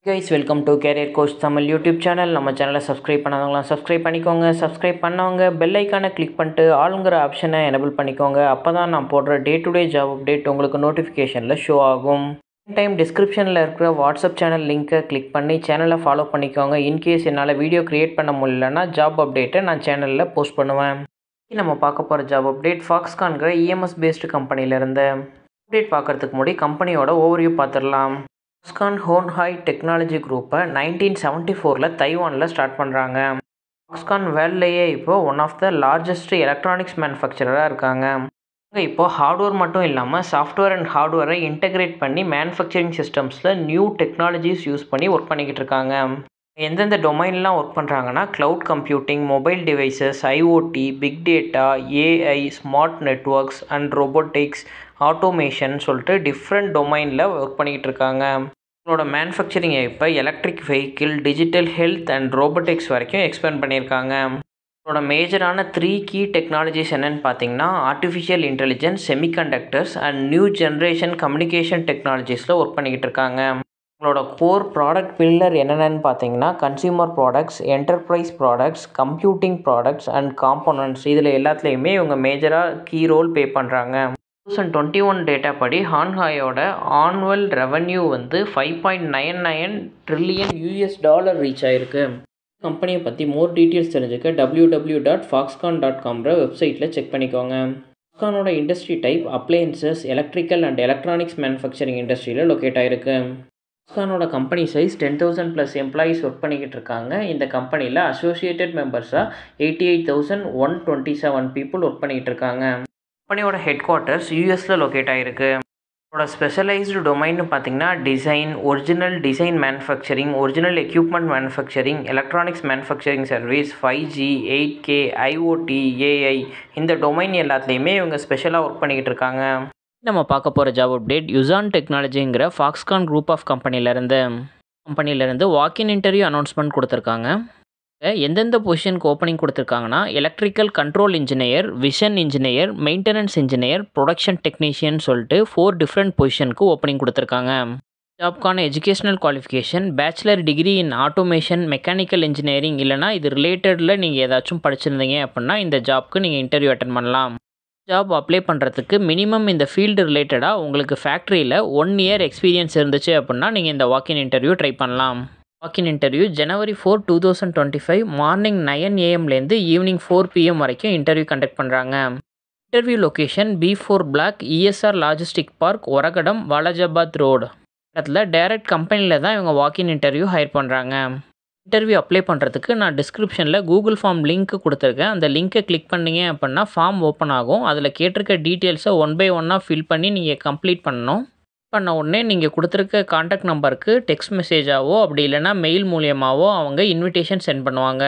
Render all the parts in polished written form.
Guys, welcome to Career Coach Tamil YouTube channel. நம்ம சேனலை subscribe பண்ணாதவங்களாம் subscribe பண்ணிக்கோங்க. Subscribe பண்ணவங்க பெல் ஐக்கானை கிளிக் பண்ணிட்டு ஆளுங்கிற ஆப்ஷனை எனபிள் பண்ணிக்கோங்க. அப்போ தான் நான் போடுற day to day job update உங்களுக்கு நோட்டிஃபிகேஷனில் ஷோ ஆகும். டைம் டிஸ்கிரிப்ஷனில் இருக்கிற வாட்ஸ்அப் சேனல் லிங்க்கை கிளிக் பண்ணி சேனலை ஃபாலோ பண்ணிக்கோங்க. இன்கேஸ் என்னால் வீடியோ க்ரியேட் பண்ண முடியலன்னா ஜாப் அப்டேட்டை நான் சேனலில் போஸ்ட் பண்ணுவேன். நம்ம பார்க்க போகிற ஜாப் அப்டேட் ஃபாக்ஸ்கான்கிற இஎம்எஸ் பேஸ்டு கம்பெனியிலேருந்து. அப்டேட் பார்க்குறதுக்கு முன்னாடி கம்பெனியோட ஓவர்வியூ பார்த்துடலாம். ஃபாக்ஸ்கான் ஹோன்ஹாய் டெக்னாலஜி குரூப்பை 1974 தைவானில் ஸ்டார்ட் பண்ணுறாங்க. ஃபாக்ஸ்கான் வேர்ல்ட்லேயே இப்போது one of the largest electronics மேனுஃபேக்சரராக இருக்காங்க. இப்போது ஹார்ட்வேர் மட்டும் இல்லாமல் சாஃப்ட்வேர் அண்ட் ஹார்ட்வேரை இன்டெகிரேட் பண்ணி மேனுஃபேக்சரிங் சிஸ்டம்ஸில் நியூ டெக்னாலஜிஸ் யூஸ் பண்ணி ஒர்க் பண்ணிக்கிட்டு இருக்காங்க. எந்தெந்த டொமைன்லாம் ஒர்க் பண்ணுறாங்கன்னா cloud computing, mobile devices, IoT, big data, AI, smart networks and robotics, automation சொல்லிட்டு டிஃப்ரெண்ட் டொமைனில் ஒர்க் பண்ணிக்கிட்டு இருக்காங்க. அவங்களோட மேனுஃபேக்சரிங்கை இப்போ electric vehicle, digital health and robotics வரைக்கும் எக்ஸ்பேண்ட் பண்ணியிருக்காங்க. அவங்களோட மேஜரான 3 கீ டெக்னாலஜிஸ் என்னென்னு பார்த்தீங்கன்னா artificial intelligence, semiconductors and new generation communication டெக்னாலஜிஸில் ஒர்க் பண்ணிக்கிட்டு இருக்காங்க. அவங்களோட கோர் ப்ராடக்ட் பில்லர் என்னென்னு பார்த்தீங்கன்னா consumer products, enterprise products, computing products and components, இதில் எல்லாத்துலேயுமே இவங்க மேஜராக கீ ரோல் ப்ளே பண்ணுறாங்க. 2021 டேட்டா படி ஹான்ஹாயோட ஆனுவல் ரெவன்யூ வந்து $5.99 ட்ரில்லியன் ரீச் ஆயிருக்கு. கம்பெனியை பற்றி மோர் டீட்டெயில்ஸ் தெரிஞ்சுக்க www.foxconn.com வெப்சைட்டில் செக் பண்ணிக்கோங்க. ஃபாக்ஸ்கானோட industry type appliances, electrical and electronics manufacturing இண்டஸ்ட்ரியில் லொக்கேட் ஆகிருக்கு. ஃபாக்ஸ்கானோட கம்பெனி சைஸ் 10,000+ எம்ப்ளாயீஸ் ஒர்க் பண்ணிக்கிட்டு இருக்காங்க. இந்த கம்பெனியில் அசோசியேட்டட் மெம்பர்ஸாக 88,127 பீப்புள் ஒர்க் பண்ணிக்கிட்டு இருக்காங்க. கம்பெனியோட ஹெட் குவார்ட்டர்ஸ் யூஎஸில் லொக்கேட் ஆகிருக்கு. இதோட ஸ்பெஷலைஸ்டு டொமைன்னு பார்த்தீங்கன்னா design, original design manufacturing, original equipment manufacturing, electronics manufacturing service, 5G, 8K, IoT, AI, இந்த டொமைன் எல்லாத்துலேயுமே இவங்க ஸ்பெஷலாக ஒர்க் பண்ணிக்கிட்டு இருக்காங்க. நம்ம பார்க்க போகிற ஜாப் அப்டேட் யுசான் டெக்னாலஜிங்கிற ஃபாக்ஸ்கான் குரூப் ஆஃப் கம்பெனிலேருந்து வாக்கின் இன்டர்வியூ அனௌன்ஸ்மெண்ட் கொடுத்துருக்காங்க. எந்தெந்த பொசிஷனுக்கு ஓப்பனிங் கொடுத்துருக்காங்கன்னா electrical control engineer, vision engineer, maintenance engineer, production technician சொல்லிட்டு 4 டிஃப்ரெண்ட் பொசிஷனுக்கு ஓப்பனிங் கொடுத்துருக்காங்க. ஜாப்க்கான educational qualification bachelor degree in automation, mechanical engineering, இல்லைனா இது ரிலேட்டடில் நீங்கள் ஏதாச்சும் படிச்சிருந்தீங்க அப்படின்னா இந்த ஜாப்க்கு நீங்கள் இன்டர்வியூ அட்டன் பண்ணலாம். ஜாப் அப்ளை பண்ணுறதுக்கு மினிமம் இந்த ஃபீல்டு ரிலேட்டடாக உங்களுக்கு ஃபேக்ட்ரியில் 1 இயர் எக்ஸ்பீரியன்ஸ் இருந்துச்சு அப்படின்னா நீங்கள் இந்த வாக்கின் இன்டர்வியூ ட்ரை பண்ணலாம். Walk in interview January 4, 2025 morning 9 AM evening 4 PM வரைக்கும் இன்டர்வியூ கண்டக்ட் பண்ணுறாங்க. Interview location B4 block, ESR logistic park, Oragadam, Walajabad road. இடத்துல டைரக்ட் கம்பெனியில் தான் இவங்க வாக்கின் இன்டர்வியூ ஹையர் பண்ணுறாங்க. இன்டர்வியூ அப்ளை பண்ணுறதுக்கு நான் டிஸ்கிரிப்ஷனில் கூகுள் ஃபார்ம் லிங்க் கொடுத்துருக்கேன். அந்த லிங்க்கை கிளிக் பண்ணிங்க அப்படின்னா ஃபார்ம் ஓப்பன் ஆகும். அதில் கேட்டிருக்க டீட்டெயில்ஸை 1 by 1 ஃபில் பண்ணி நீங்கள் கம்ப்ளீட் பண்ணணும். பண்ண உடனே நீங்கள் கொடுத்துருக்க காண்டாக்ட் நம்பருக்கு டெக்ஸ்ட் மெசேஜாவோ அப்படி இல்லைனா மெயில் மூலியமாகவோ அவங்க இன்விடேஷன் சென்ட் பண்ணுவாங்க.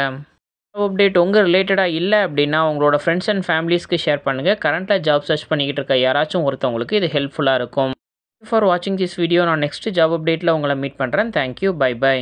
அப்டேட் உங்கள் ரிலேட்டடாக இல்லை அப்படின்னா உங்களோட ஃப்ரெண்ட்ஸ் அண்ட் ஃபேமிலிஸ்க்கு ஷேர் பண்ணுங்கள். கரண்ட்டாக ஜாப் சர்ச் பண்ணிக்கிட்டு இருக்க யாராச்சும் ஒருத்தவங்களுக்கு இது ஹெல்ப்ஃபுல்லாக இருக்கும். ஃபார் வாட்சிங் திஸ் வீடியோ. நான் நெக்ஸ்ட் ஜாப் அப்டேட்டில் உங்களை மீட் பண்ணுறேன். Thank you, by.